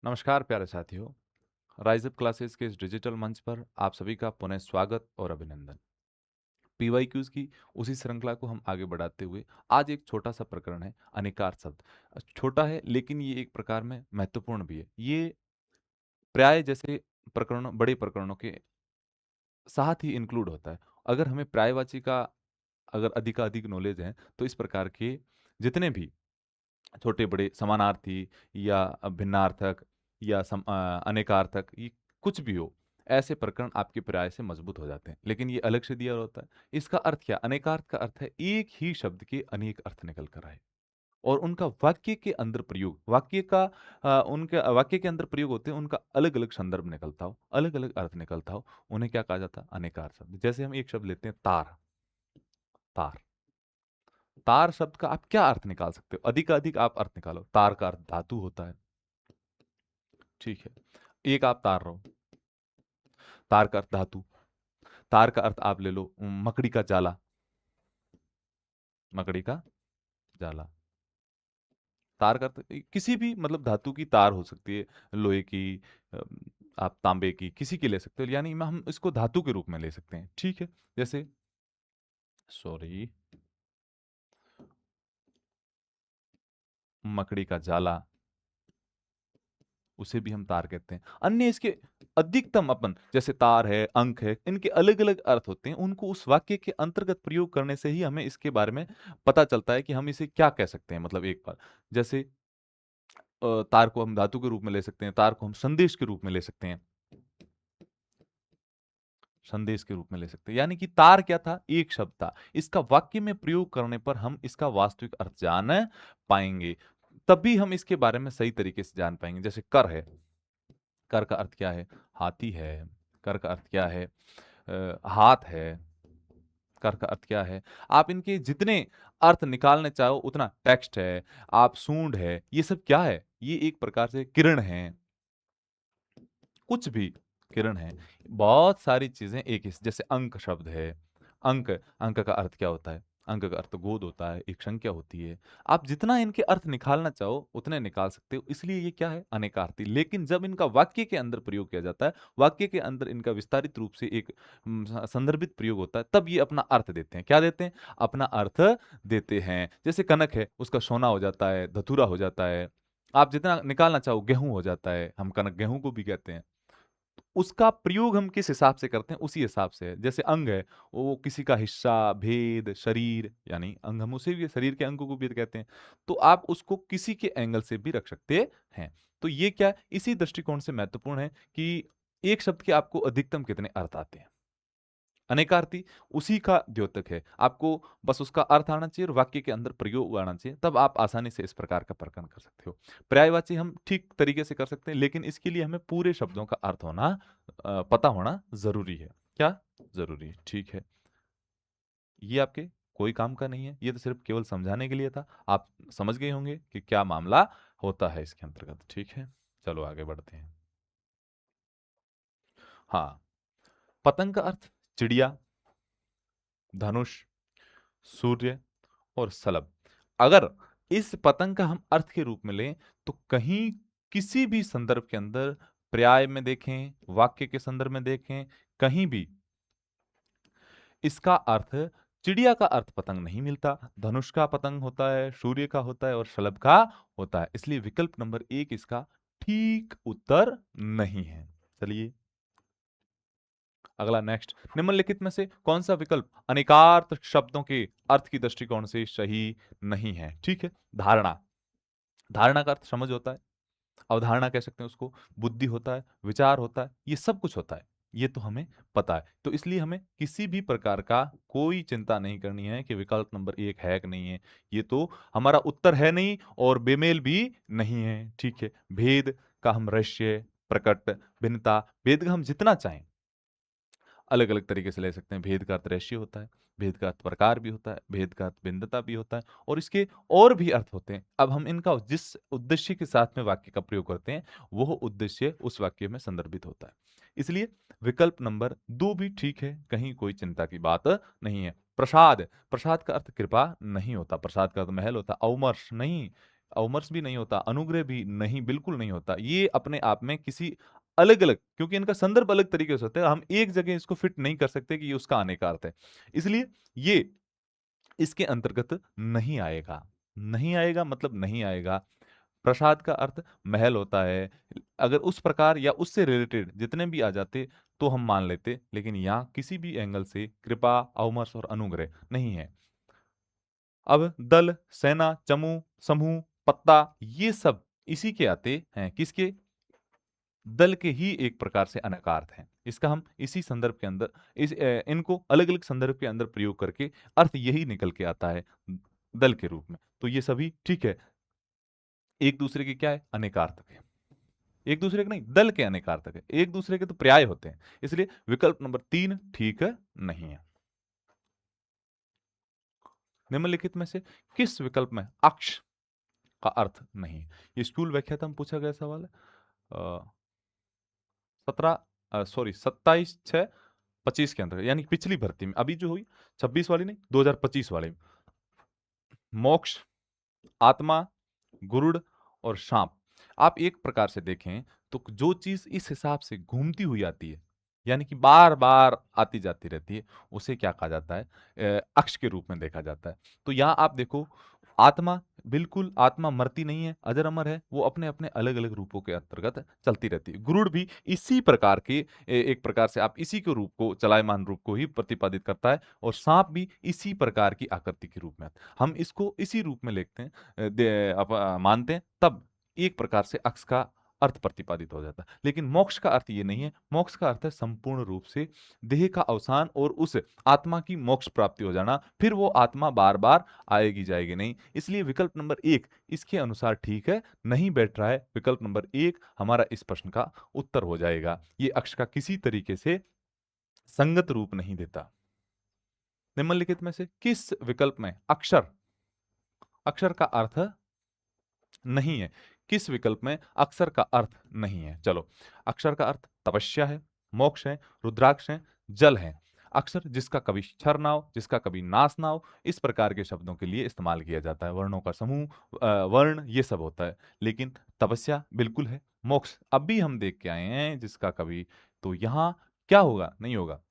नमस्कार प्यारे साथियों। राइज अप क्लासेस के इस डिजिटल मंच पर आप सभी का पुनः स्वागत और अभिनंदन। पीवाईक्यूज की उसी श्रृंखला को हम आगे बढ़ाते हुए आज एक छोटा सा प्रकरण है, अनिकार शब्द। छोटा है लेकिन ये एक प्रकार में महत्वपूर्ण भी है। ये प्राय जैसे प्रकरणों, बड़े प्रकरणों के साथ ही इंक्लूड होता है। अगर हमें प्रायवाची का अगर अधिकाधिक नॉलेज है तो इस प्रकार के जितने भी छोटे-बड़े समानार्थी या भिन्नार्थक या अनेकार्थक, ये कुछ भी हो, ऐसे प्रकरण आपके प्राय से मजबूत हो जाते हैं। लेकिन ये अलग से दिया होता है। इसका अर्थ क्या? अनेकार्थ का अर्थ है एक ही शब्द के अनेक अर्थ निकल कर आए और उनका वाक्य के अंदर प्रयोग, उनके वाक्य के अंदर प्रयोग होते हैं, उनका अलग-अलग संदर्भ निकलता हो, अलग-अलग अर्थ निकलता हो, उन्हें क्या कहा जाता है? अनेकार्थ शब्द। जैसे हम एक शब्द लेते हैं तार, तार। तार शब्द का आप क्या अर्थ निकाल सकते हो? अधिकाधिक आप अर्थ निकालो। तार का अर्थ धातु होता है, ठीक है। एक आप तार रहो, तार का अर्थ धातु, तार का अर्थ आप ले लो मकड़ी का जाला, मकड़ी का जाला। तार का अर्थ किसी भी मतलब धातु की तार हो सकती है, लोहे की, अम, आप तांबे की, किसी की ले सकते हो, यानी हम इसको धातु के रूप में ले सकते हैं, ठीक है। जैसे सॉरी, मकड़ी का जाला, उसे भी हम तार कहते हैं। अन्य इसके अधिकतम अपन जैसे तार है, अंक है, इनके अलग-अलग अर्थ होते हैं। उनको उस वाक्य के अंतर्गत प्रयोग करने से ही हमें इसके बारे में पता चलता है कि हम इसे क्या कह सकते हैं। मतलब एक बार जैसे तार को हम धातु के रूप में ले सकते हैं, तार को हम संदेश के रूप में ले सकते हैं, संदेश के रूप में ले सकते हैं। यानी कि तार क्या था? एक शब्द था। इसका वाक्य में प्रयोग करने पर हम इसका वास्तविक अर्थ जान पाएँगे। तभी हम इसके बारे में सही तरीके से जान पाएँगे। जैसे कर है, कर का अर्थ क्या है? हाथी है। कर का अर्थ क्या है? हाथ है। कर का अर्थ क्या है? आप इनके जितने अर्थ निकालने चाहो उतना, टेक्स्ट है, आप सूंड है, ये सब क्या है? ये एक प्रकार से किरण है, कुछ भी किरण है। बहुत सारी चीज़ें एक ही जैसे अंक शब्द है। अंक, अंक का अर्थ क्या होता है? अंक का अर्थ गोद होता है, एक संख्या होती है। आप जितना इनके अर्थ निकालना चाहो उतने निकाल सकते हो। इसलिए ये क्या है? अनेकार्थी। लेकिन जब इनका वाक्य के अंदर प्रयोग किया जाता है, वाक्य के अंदर इनका विस्तारित रूप से एक संदर्भित प्रयोग होता है, तब ये अपना अर्थ देते हैं। क्या देते हैं? अपना अर्थ देते हैं। जैसे कनक है, उसका सोना हो जाता है, धतूरा हो जाता है। आप जितना निकालना चाहो, गेहूँ हो जाता है। हम कनक गेहूँ को भी कहते हैं। उसका प्रयोग हम किस हिसाब से करते हैं, उसी हिसाब से है। जैसे अंग है, वो किसी का हिस्सा, भेद, शरीर, यानी अंग हम उसे भी शरीर के अंगों को भी कहते हैं। तो आप उसको किसी के एंगल से भी रख सकते हैं। तो ये क्या है, इसी दृष्टिकोण से महत्वपूर्ण है कि एक शब्द के आपको अधिकतम कितने अर्थ आते हैं। अनेकार्थी उसी का द्योतक है। आपको बस उसका अर्थ आना चाहिए और वाक्य के अंदर प्रयोग आना चाहिए, तब आप आसानी से इस प्रकार का प्रकरण कर सकते हो। पर्यायवाची हम ठीक तरीके से कर सकते हैं, लेकिन इसके लिए हमें पूरे शब्दों का अर्थ पता होना ज़रूरी है। क्या? ज़रूरी है, ठीक है। ये आपके कोई काम का नहीं है, ये तो सिर्फ़ केवल समझाने के लिए था। आप समझ गए होंगे कि क्या मामला होता है इसके अंतर्गत, ठीक है? चलो आगे बढ़ते हैं। हाँ, पतंग का अर्थ चिड़िया, धनुष, सूर्य और सलब। अगर इस पतंग का हम अर्थ के रूप में लें तो कहीं किसी भी संदर्भ के अंदर पर्याय में देखें, वाक्य के संदर्भ में देखें, कहीं भी इसका अर्थ चिड़िया का अर्थ पतंग नहीं मिलता। धनुष का पतंग होता है, सूर्य का होता है और शलभ का होता है। इसलिए विकल्प नंबर 1 इसका ठीक उत्तर नहीं है। चलिए अगला नेक्स्ट, निम्नलिखित में से कौन सा विकल्प अनेकार्थ शब्दों के अर्थ की दृष्टिकोण से सही नहीं है? ठीक है। धारणा, धारणा का अर्थ समझ होता है, अवधारणा कह सकते हैं उसको, बुद्धि होता है, विचार होता है, ये सब कुछ होता है। ये तो हमें पता है। तो इसलिए हमें किसी भी प्रकार का कोई चिंता नहीं करनी है कि विकल्प नंबर 1 है कि नहीं है। ये तो हमारा उत्तर है नहीं और बेमेल भी नहीं है। ठीक है। भेद का हम रहस्य, प्रकट, भिन्नता, भेद का हम जितना चाहें अलग-अलग तरीके से ले सकते हैं। भेद का अर्थ रहस्य होता है, भेद का अर्थ प्रकार भी होता है, भेद का अर्थ भिन्नता भी होता है और इसके और भी अर्थ होते हैं। अब हम इनका जिस उद्देश्य के साथ में वाक्य का प्रयोग करते हैं, वह उद्देश्य उस वाक्य में संदर्भित होता है। इसलिए विकल्प नंबर 2 भी ठीक है, कहीं कोई चिंता की बात नहीं है। प्रसाद, प्रसाद का अर्थ कृपा नहीं होता, प्रसाद का अर्थ महल होता है, अवमर्श नहीं, अवमर्श भी नहीं होता, अनुग्रह भी नहीं, बिल्कुल नहीं होता। ये अपने आप में किसी अलग-अलग, क्योंकि इनका संदर्भ अलग तरीके से होता है, हम एक जगह इसको फिट नहीं कर सकते कि ये उसका अनेकार्थ है। इसलिए ये इसके अंतर्गत नहीं आएगा। नहीं आएगा मतलब नहीं आएगा। प्रसाद का अर्थ महल होता है। अगर उस प्रकार या उससे रिलेटेड जितने भी आ जाते तो हम मान लेते, लेकिन यहाँ किसी भी एंगल से कृपा, अवमर्श और अनुग्रह नहीं है। अब दल, सेना, चमू, समूह, पत्ता ये सब इसी के आते हैं। किसके? दल के ही एक प्रकार से अनर्थ हैं। इसका हम इसी संदर्भ के अंदर इनको अलग-अलग संदर्भ के अंदर प्रयोग करके अर्थ यही निकल के आता है दल के रूप में। तो ये सभी ठीक है, एक दूसरे के क्या है? अनेकार्थक है। एक दूसरे के नहीं, दल के अनेकार्थक है। एक दूसरे के तो पर्याय होते हैं। इसलिए विकल्प नंबर 3 ठीक नहीं है। निम्नलिखित में से किस विकल्प में अक्ष का अर्थ नहीं है? ये स्कूल व्याख्याता में पूछा गया सवाल है। 27/6/25 के अंतर्गत, यानी पिछली भर्ती में, अभी जो हुई 26 वाली नहीं, 2025 वाली में। मोक्ष, आत्मा, गुरुड़ और सांप। आप एक प्रकार से देखें तो जो चीज इस हिसाब से घूमती हुई आती है, यानी कि बार बार आती जाती रहती है, उसे क्या कहा जाता है? अक्ष के रूप में देखा जाता है। तो यहाँ आप देखो, आत्मा, बिल्कुल आत्मा मरती नहीं है, अजर अमर है, वो अपने अपने अलग अलग रूपों के अंतर्गत चलती रहती है। गुरुड़ भी इसी प्रकार के एक प्रकार से आप इसी के रूप को, चलायमान रूप को ही प्रतिपादित करता है, और सांप भी इसी प्रकार की आकृति के रूप में आता है। हम इसको इसी रूप में लिखते हैं, मानते हैं, तब एक प्रकार से अक्ष का अर्थ प्रतिपादित हो जाता है। लेकिन मोक्ष का अर्थ ये नहीं है। मोक्ष का अर्थ है संपूर्ण रूप से देह का अवसान और उस आत्मा की मोक्ष प्राप्ति हो जाना, फिर वो आत्मा बार बार आएगी जाएगी नहीं। इसलिए विकल्प नंबर 1 इसके अनुसार ठीक है, नहीं बैठ रहा है। विकल्प नंबर 1 हमारा इस प्रश्न का उत्तर हो जाएगा। ये अक्ष का किसी तरीके से संगत रूप नहीं देता। निम्नलिखित में से किस विकल्प में अक्षर अक्षर का अर्थ नहीं है? किस विकल्प में अक्षर का अर्थ नहीं है? चलो, अक्षर का अर्थ तपस्या है, मोक्ष है, रुद्राक्ष है, जल है। अक्षर जिसका कभी क्षर ना हो, जिसका कभी नाश ना हो, इस प्रकार के शब्दों के लिए इस्तेमाल किया जाता है। वर्णों का समूह, वर्ण, ये सब होता है। लेकिन तपस्या बिल्कुल है। मोक्ष अब भी हम देख के आए हैं, जिसका कभी, तो यहाँ क्या होगा? नहीं होगा।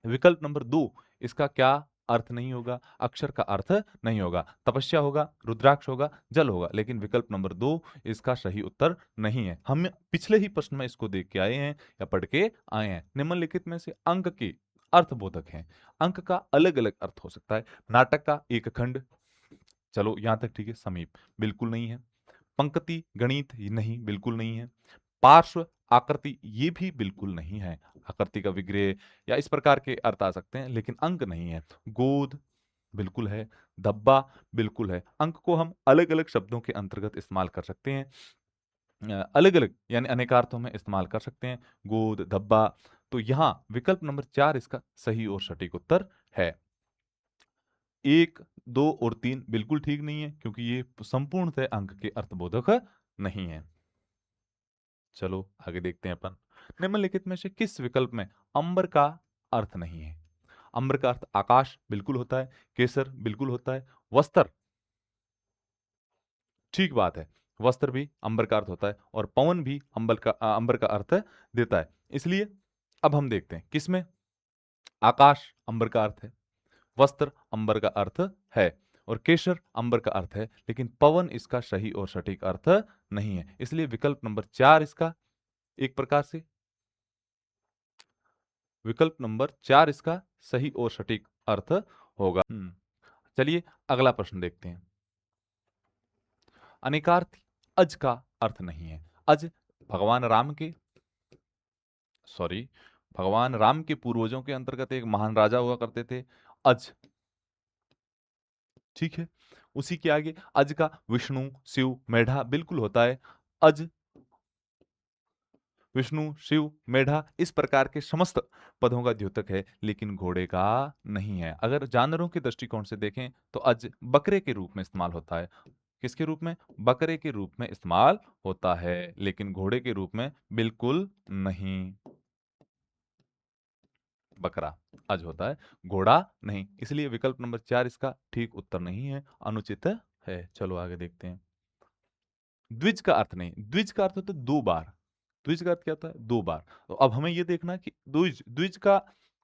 विकल्प नंबर 2 इसका क्या अर्थ नहीं होगा? अक्षर का अर्थ नहीं होगा। तपस्या होगा, रुद्राक्ष होगा, जल होगा, लेकिन विकल्प नंबर 2 इसका सही उत्तर नहीं है। हम पिछले ही प्रश्न में इसको देख के आए हैं या पढ़ के आए हैं। निम्नलिखित में से अंक के अर्थबोधक हैं। अंक का अलग-अलग अर्थ हो सकता है। नाटक का एक खंड, चलो यहां तक ठीक है। समीप बिल्कुल नहीं है। पंक्ति, गणित ये नहीं, बिल्कुल नहीं है। पार्श्व, आकृति ये भी बिल्कुल नहीं है। आकृति का विग्रह या इस प्रकार के अर्थ आ सकते हैं, लेकिन अंक नहीं है। गोद बिल्कुल है। धब्बा बिल्कुल है। अंक को हम अलग-अलग शब्दों के अंतर्गत इस्तेमाल कर सकते हैं। अलग-अलग यानी अनेकार्थों में इस्तेमाल कर सकते हैं। गोद, धब्बा। तो यहाँ विकल्प नंबर 4 इसका सही और सटीक उत्तर है। 1, 2 और 3 बिल्कुल ठीक नहीं है, क्योंकि ये संपूर्णतः अंक के अर्थबोधक नहीं है। चलो आगे देखते हैं अपन। निम्नलिखित में से किस विकल्प में अंबर का अर्थ नहीं है? अंबर का अर्थ आकाश बिल्कुल होता है, केसर बिल्कुल होता है, वस्त्र ठीक बात है, वस्त्र भी अंबर का अर्थ होता है, और पवन भी अंबर का अर्थ देता है। इसलिए अब हम देखते हैं किसमें आकाश अंबर का अर्थ है, वस्त्र अंबर का अर्थ है, और केशर अंबर का अर्थ है, लेकिन पवन इसका सही और सटीक अर्थ नहीं है। इसलिए विकल्प नंबर 4 इसका एक प्रकार से विकल्प नंबर 4 इसका सही और सटीक अर्थ होगा। चलिए अगला प्रश्न देखते हैं। अनेकार्थी अज का अर्थ नहीं है। अज भगवान राम के सॉरी भगवान राम के पूर्वजों के अंतर्गत एक महान राजा हुआ करते थे। अज ठीक है। उसी के आगे अज का विष्णु, शिव, मेढा बिल्कुल होता है। अज, विष्णु, शिव, मेढा इस प्रकार के समस्त पदों का द्योतक है, लेकिन घोड़े का नहीं है। अगर जानवरों के दृष्टिकोण से देखें तो अज बकरे के रूप में इस्तेमाल होता है। किसके रूप में? बकरे के रूप में इस्तेमाल होता है, लेकिन घोड़े के रूप में बिल्कुल नहीं। बकरा अज होता है, घोड़ा नहीं। इसलिए विकल्प नंबर 4 इसका ठीक उत्तर नहीं है, अनुचित है। चलो आगे देखते हैं। द्विज का अर्थ नहीं, द्विज का अर्थ होता है 2 बार। द्विज का अर्थ क्या होता है? 2 बार। तो अब हमें ये देखना है कि द्विज द्विज का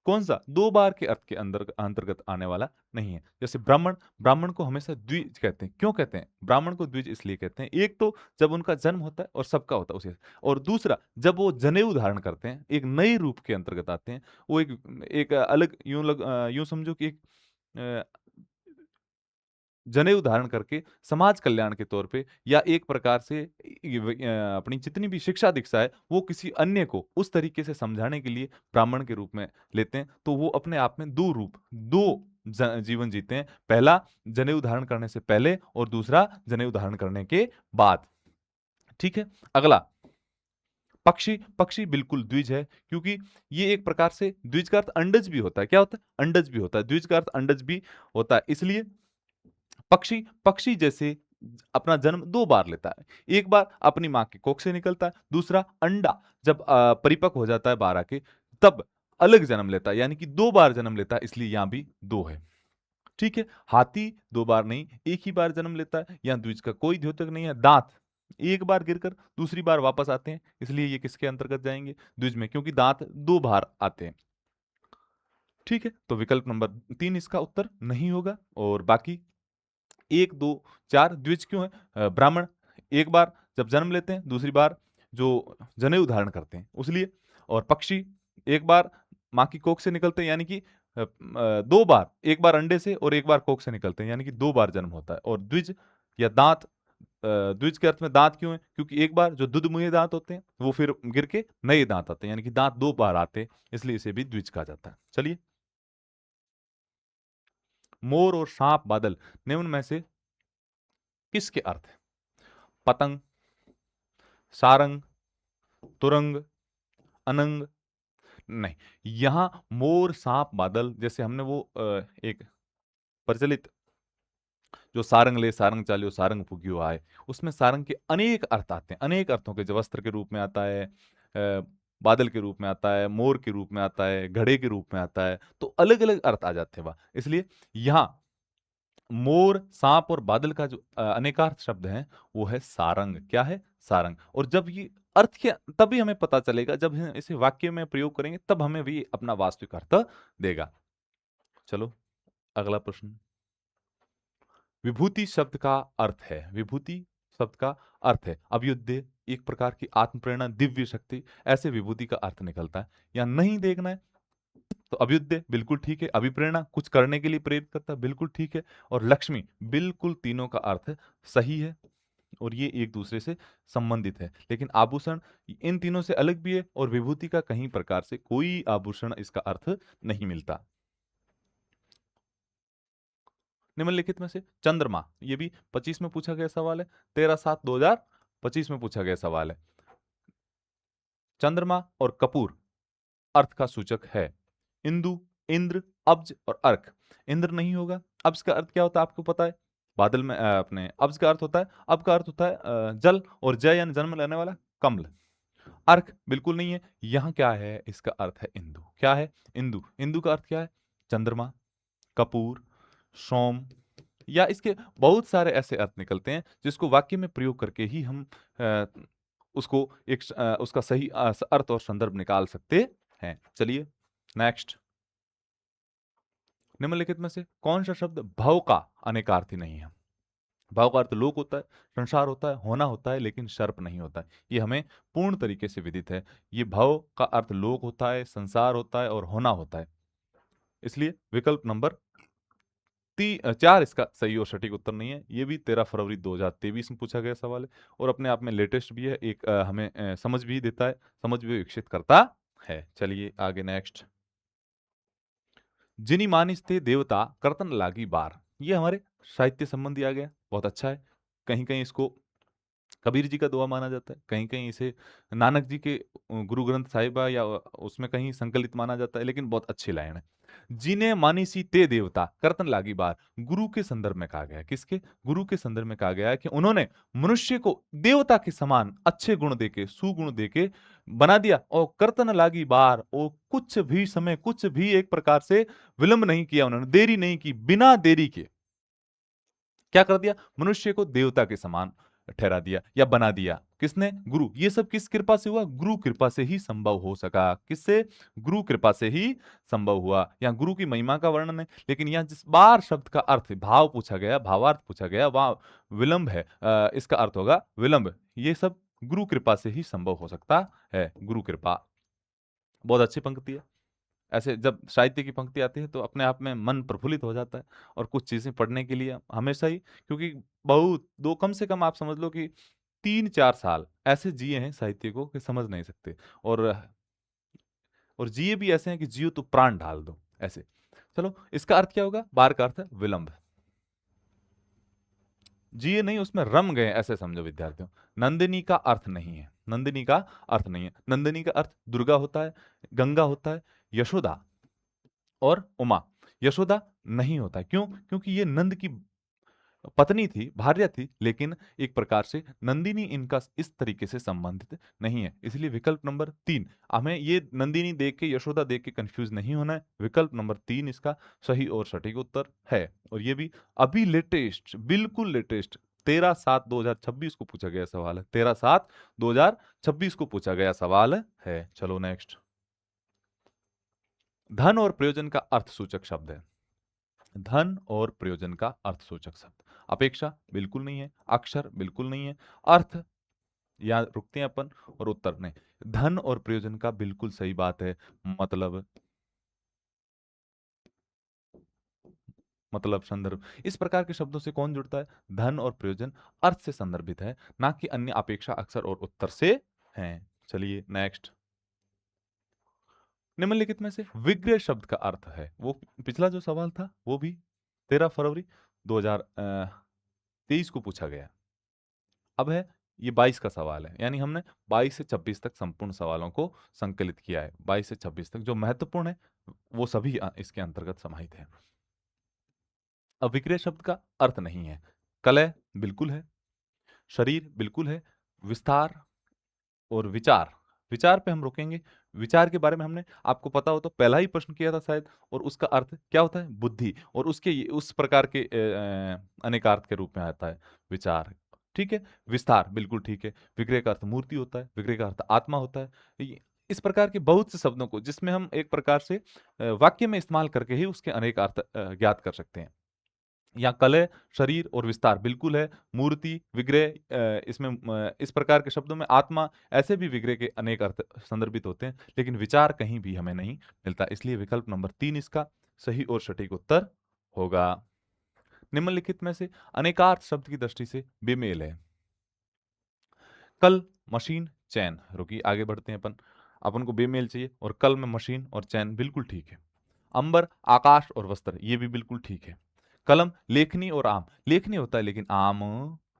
कौन-सा 2 बार के अर्थ के अंतर्गत आने वाला नहीं है। जैसे ब्राह्मण, ब्राह्मण को हमेशा द्विज कहते हैं। क्यों कहते हैं? ब्राह्मण को द्विज इसलिए कहते हैं, एक तो जब उनका जन्म होता है और सबका होता है उसी और दूसरा जब वो जनेऊ धारण करते हैं, एक नए रूप के अंतर्गत आते हैं, वो एक एक अलग यूँ समझो कि एक अ जनेऊ धारण करके समाज कल्याण के तौर पे या एक प्रकार से अपनी जितनी भी शिक्षा दीक्षा है वो किसी अन्य को उस तरीके से समझाने के लिए ब्राह्मण के रूप में लेते हैं तो वो अपने आप में दो रूप दो जीवन जीते हैं। पहला जनेऊ धारण करने से पहले और दूसरा जनेऊ धारण करने के बाद। ठीक है। अगला पक्षी, पक्षी बिल्कुल द्विज है क्योंकि ये एक प्रकार से द्विज का अर्थ अंडज भी होता है। क्या होता है? अंडज भी होता है। द्विज का अर्थ अंडज भी होता है। इसलिए पक्षी पक्षी जैसे अपना जन्म 2 बार लेता है। एक बार अपनी माँ की कोख से निकलता है, दूसरा अंडा जब परिपक्व हो जाता है 12 के तब अलग जन्म लेता है, यानी कि 2 बार जन्म लेता है इसलिए यहाँ भी 2 है। ठीक है? हाथी 2 बार नहीं, एक ही बार जन्म लेता है, यहाँ द्विज का कोई द्योतक नहीं है। दाँत एक बार गिरकर दूसरी बार वापस आते हैं, इसलिए ये किसके अंतर्गत जाएँगे? द्विज में क्योंकि दाँत 2 बार आते हैं। ठीक है? तो विकल्प नंबर 3 इसका उत्तर नहीं होगा और बाकी 1, 2, 4 द्विज क्यों है? ब्राह्मण एक बार जब जन्म लेते हैं, दूसरी बार जो जनेऊ धारण करते हैं, उसलिए और पक्षी एक बार माँ की कोख से निकलते हैं यानी कि 2 बार, एक बार अंडे से और एक बार कोख से निकलते हैं यानी कि 2 बार जन्म होता है और द्विज या दाँत द्विज के अर्थ में दाँत क्यों है? क्योंकि एक बार जो दुधमुहे दाँत होते हैं, वो फिर गिर के नए दाँत आते हैं, यानी कि दाँत 2 बार आते हैं, इसलिए इसे भी द्विज कहा जाता है। चलिए, मोर और साँप बादल निम्न में से किसके अर्थ हैं? पतंग, सारंग, तुरंग, अनंग नहीं। यहाँ मोर, साँप, बादल जैसे हमने वो एक प्रचलित जो सारंग ले सारंग चालियो सारंग फूकियो आए, उसमें सारंग के अनेक अर्थ आते हैं, अनेक अर्थों के जो वस्त्र के रूप में आता है बादल के रूप में आता है, मोर के रूप में आता है, घड़े के रूप में आता है, तो अलग-अलग अर्थ आ जाते हैं वहाँ। इसलिए यहाँ मोर, साँप और बादल का जो अनेकार्थ शब्द है, वो है सारंग। क्या है? सारंग। और जब ये अर्थ क्या तभी हमें पता चलेगा जब हम इसे वाक्य में प्रयोग करेंगे, तब हमें भी अपना वास्तविक अर्थ देगा। चलो, अगला प्रश्न। विभूति शब्द का अर्थ है। विभूति शब्द का अर्थ है अभ्युदय, एक प्रकार की आत्म प्रेरणा, दिव्य शक्ति, ऐसे विभूति का अर्थ निकलता है। या नहीं देखना है तो अभ्युदय बिल्कुल ठीक है, अभिप्रेरणा कुछ करने के लिए प्रेरित करता है, बिल्कुल ठीक है और लक्ष्मी बिल्कुल तीनों का अर्थ सही है और ये एक दूसरे से संबंधित है। लेकिन आभूषण इन तीनों से अलग भी है और विभूति का कहीं प्रकार से कोई आभूषण इसका अर्थ नहीं मिलता। निम्नलिखित में से चंद्रमा, ये भी 25 में पूछा गया सवाल है, 13/7/2025 में पूछा गया सवाल है। चंद्रमा और कपूर अर्थ का सूचक है। इंदु, इंद्र, अब्ज और अर्क। इंद्र नहीं होगा। अब्ज का अर्थ क्या होता है आपको पता है? बादल में अपने अब्ज का अर्थ होता है, अब का अर्थ होता है जल और जय यानी जन्म लेने वाला कमल। अर्क बिल्कुल नहीं है। यहाँ क्या है? इसका अर्थ है इंदु। क्या है? इंदु। इंदु का अर्थ क्या है? चंद्रमा, कपूर, सोम या इसके बहुत सारे ऐसे अर्थ निकलते हैं जिसको वाक्य में प्रयोग करके ही हम उसको उसका सही अर्थ और संदर्भ निकाल सकते हैं। चलिए नेक्स्ट। निम्नलिखित में से कौन सा शब्द भव का अनेकार्थी नहीं है? भव का अर्थ लोक होता है, संसार होता है, होना होता है, लेकिन सर्प नहीं होता है। ये हमें पूर्ण तरीके से विदित है। ये भव का अर्थ लोक होता है, संसार होता है और होना होता है। इसलिए विकल्प नंबर 4 इसका सही और सटीक उत्तर नहीं है। ये भी 13 फरवरी 2023 में पूछा गया सवाल है और अपने आप में लेटेस्ट भी है। एक हमें समझ भी देता है, समझ भी विकसित करता है। चलिए आगे नेक्स्ट। जिनी मानिस ते देवता कर्तन लागी बार। ये हमारे साहित्य संबंधी आ गया, बहुत अच्छा है। कहीं-कहीं इसको कबीर जी का दोहा माना जाता है, कहीं-कहीं इसे नानक जी के गुरु ग्रंथ साहिबा या उसमें कहीं संकलित माना जाता है, लेकिन बहुत अच्छी लाइन है। जिने मानिसी ते देवता कर्तन लागी बार, गुरु के संदर्भ में कहा गया है। किसके? गुरु के संदर्भ में कहा गया है कि उन्होंने मनुष्य को देवता के समान अच्छे गुण देके, सुगुण देके बना दिया और कर्तन लागी बार और कुछ भी समय, कुछ भी एक प्रकार से विलंब नहीं किया उन्होंने, देरी नहीं की, बिना देरी के क्या कर दिया? मनुष्य को देवता के समान ठहरा दिया या बना दिया। किसने? गुरु। ये सब किस कृपा से हुआ? गुरु कृपा से ही संभव हो सका। किससे? गुरु कृपा से ही संभव हुआ। यहाँ गुरु की महिमा का वर्णन है, लेकिन यहाँ जिस बार शब्द का अर्थ भाव पूछा गया, भावार्थ पूछा गया, वहां विलंब है, इसका अर्थ होगा विलंब। ये सब गुरु कृपा से ही संभव हो सकता है। गुरु कृपा। बहुत अच्छी पंक्ति है। ऐसे जब साहित्य की पंक्ति आती है तो अपने आप में मन प्रफुल्लित हो जाता है, और कुछ चीजें पढ़ने के लिए हमेशा ही, क्योंकि बहुत दो कम से कम आप समझ लो कि 3-4 साल ऐसे जिए हैं साहित्य को कि समझ नहीं सकते। और जिए भी ऐसे हैं कि जियो तो प्राण ढाल दो ऐसे। चलो, इसका अर्थ क्या होगा? बार का अर्थ है विलंब। जिए नहीं, उसमें रम गए ऐसे समझो विद्यार्थियों। नंदिनी का अर्थ नहीं है, नंदिनी का अर्थ नहीं है। नंदिनी का अर्थ दुर्गा होता है, गंगा होता है, यशोदा और उमा। यशोदा नहीं होता है। क्यों? क्योंकि ये नंद की पत्नी थी, भार्या थी, लेकिन एक प्रकार से नंदिनी इनका इस तरीके से संबंधित नहीं है। इसलिए विकल्प नंबर 3, हमें ये नंदिनी देख के, यशोदा देख के कंफ्यूज नहीं होना है। विकल्प नंबर 3 इसका सही और सटीक उत्तर है। और ये भी अभी लेटेस्ट, बिल्कुल लेटेस्ट 13/7/2026 को पूछा गया सवाल है। 13/7/2026 को पूछा गया सवाल है। चलो नेक्स्ट। धन और प्रयोजन का अर्थ सूचक शब्द है। धन और प्रयोजन का अर्थसूचक शब्द। अपेक्षा बिल्कुल नहीं है, अक्षर बिल्कुल नहीं है, अर्थ या रुकते हैं अपन, और उत्तर नहीं। धन और प्रयोजन का बिल्कुल सही बात है। मतलब, संदर्भ, इस प्रकार के शब्दों से कौन जुड़ता है? धन और प्रयोजन अर्थ से संदर्भित है, ना कि अन्य अपेक्षा, अक्षर और उत्तर से हैं। चलिए नेक्स्ट। निम्नलिखित में से विग्रह शब्द का अर्थ है, वो पिछला जो सवाल था वो भी 13 फरवरी 2023 को पूछा गया। अब है ये 22 का सवाल है, यानी हमने 22 से 26 तक संपूर्ण सवालों को संकलित किया है। 22 से 26 तक जो महत्वपूर्ण है वो सभी इसके अंतर्गत समाहित है। अब विक्रय शब्द का अर्थ नहीं है। कलह बिल्कुल है, शरीर बिल्कुल है, विस्तार और विचार, विचार पे हम रुकेंगे। विचार के बारे में हमने, आपको पता हो तो पहला ही प्रश्न किया था शायद, और उसका अर्थ क्या होता है? बुद्धि, और उसके उस प्रकार के अनेकार्थ के रूप में आता है विचार। ठीक है। विस्तार बिल्कुल ठीक है। विग्रह का अर्थ मूर्ति होता है, विग्रह का अर्थ आत्मा होता है। इस प्रकार के बहुत से शब्दों को जिसमें हम एक प्रकार से वाक्य में इस्तेमाल करके ही उसके अनेक अर्थ ज्ञात कर सकते हैं। यहाँ कलह, शरीर और विस्तार बिल्कुल है। मूर्ति, विग्रह, इसमें इस प्रकार के शब्दों में आत्मा, ऐसे भी विग्रह के अनेक अर्थ संदर्भित होते हैं, लेकिन विचार कहीं भी हमें नहीं मिलता। इसलिए विकल्प नंबर 3 इसका सही और सटीक उत्तर होगा। निम्नलिखित में से अनेकार्थ शब्द की दृष्टि से बेमेल है। कल, मशीन, चैन। रुकिए, आगे बढ़ते हैं अपन। अपन को बेमेल चाहिए, और कल में मशीन और चैन बिल्कुल ठीक है। अंबर, आकाश और वस्त्र, ये भी बिल्कुल ठीक है। कलम, लेखनी और आम। लेखनी होता है लेकिन आम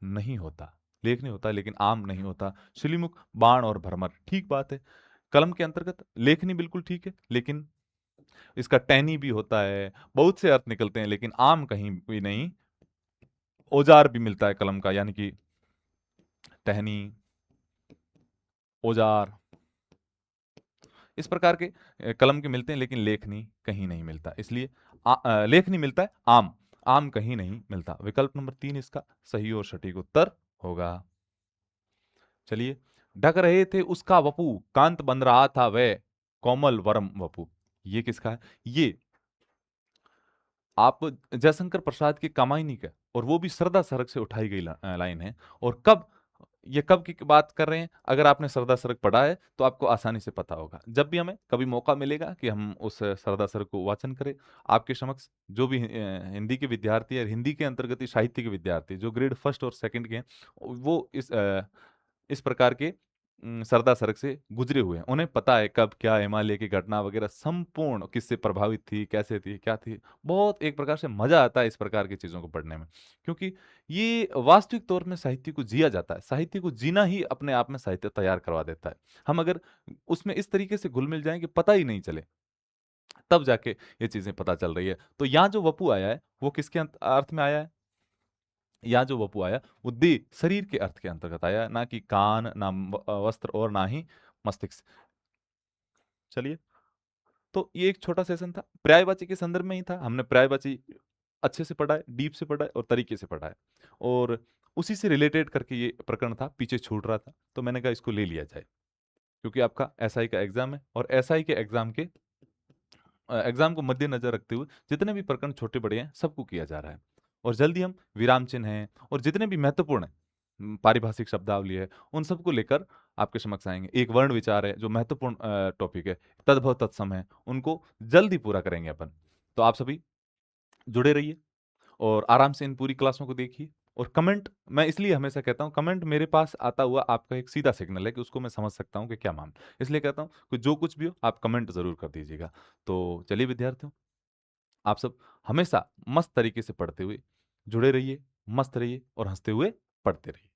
नहीं होता। लेखनी होता है लेकिन आम नहीं होता। शिलीमुख, बाण और भ्रमर, ठीक बात है। कलम के अंतर्गत लेखनी बिल्कुल ठीक है, लेकिन इसका टहनी भी होता है, बहुत से अर्थ निकलते हैं, लेकिन आम कहीं भी नहीं। औजार भी मिलता है कलम का, यानी कि टहनी, औजार, इस प्रकार के कलम के मिलते हैं, लेकिन लेखनी कहीं नहीं मिलता। इसलिए लेखनी मिलता है, आम, आम कहीं नहीं मिलता। विकल्प नंबर 3 इसका सही और सटीक उत्तर होगा। चलिए। ढक रहे थे उसका वपु, कांत बन रहा था वह, कोमल वरम वपु। ये किसका है? ये आप जयशंकर प्रसाद की कामायनी का, और वो भी सरदा सरक से उठाई गई लाइन है। और कब, ये कब की बात कर रहे हैं? अगर आपने सरदा सरक पढ़ा है तो आपको आसानी से पता होगा। जब भी हमें कभी मौका मिलेगा कि हम उस सरदा सरक को वाचन करें, आपके समक्ष जो भी हिंदी के विद्यार्थी है, हिंदी के अंतर्गत ही साहित्य के विद्यार्थी जो ग्रेड फर्स्ट और सेकंड के हैं, वो इस प्रकार के सरदा सरक से गुजरे हुए हैं, उन्हें पता है कब क्या हिमालय की घटना वगैरह संपूर्ण किससे प्रभावित थी, कैसे थी, क्या थी। बहुत एक प्रकार से मजा आता है इस प्रकार की चीजों को पढ़ने में, क्योंकि ये वास्तविक तौर में साहित्य को जिया जाता है। साहित्य को जीना ही अपने आप में साहित्य तैयार करवा देता है। हम अगर उसमें इस तरीके से घुल मिल जाएं कि पता ही नहीं चले, तब जाके ये चीजें पता चल रही है। तो यहाँ जो वपु आया है वो किसके अर्थ में आया है? यहाँ जो वपु आया वो देह, शरीर के अर्थ के अंतर्गत आया, ना कि कान, ना वस्त्र, और ना ही मस्तिष्क। चलिए। तो ये एक छोटा सेशन था, पर्यायवाची के संदर्भ में ही था। हमने पर्यायवाची अच्छे से पढ़ा है, डीप से पढ़ा है और तरीके से पढ़ा है। और उसी से रिलेटेड करके ये प्रकरण था, पीछे छूट रहा था, तो मैंने कहा इसको ले लिया जाए। क्योंकि आपका एसआई का एग्ज़ाम है और एसआई के एग्ज़ाम को मद्देनज़र रखते हुए जितने भी प्रकरण छोटे-बड़े हैं, सबको किया जा रहा है। और जल्दी हम विराम चिन्ह हैं और जितने भी महत्वपूर्ण हैं, पारिभाषिक शब्दावली है, उन सबको लेकर आपके समक्ष आएँगे। एक वर्ण विचार है, जो महत्वपूर्ण टॉपिक है, तद्भव तत्सम है, उनको जल्दी पूरा करेंगे अपन। तो आप सभी जुड़े रहिए और आराम से इन पूरी क्लासों को देखिए और कमेंट मैं इसलिए हमेशा कहता हूँ कमेंट मेरे पास आता हुआ आपका एक सीधा सिग्नल है कि उसको मैं समझ सकता हूँ कि क्या मामला है। इसलिए कहता हूँ कि जो कुछ भी हो आप कमेंट ज़रूर कर दीजिएगा। तो चलिए विद्यार्थियों, आप सब हमेशा मस्त तरीके से पढ़ते हुए जुड़े रहिए, मस्त रहिए और हँसते हुए पढ़ते रहिए।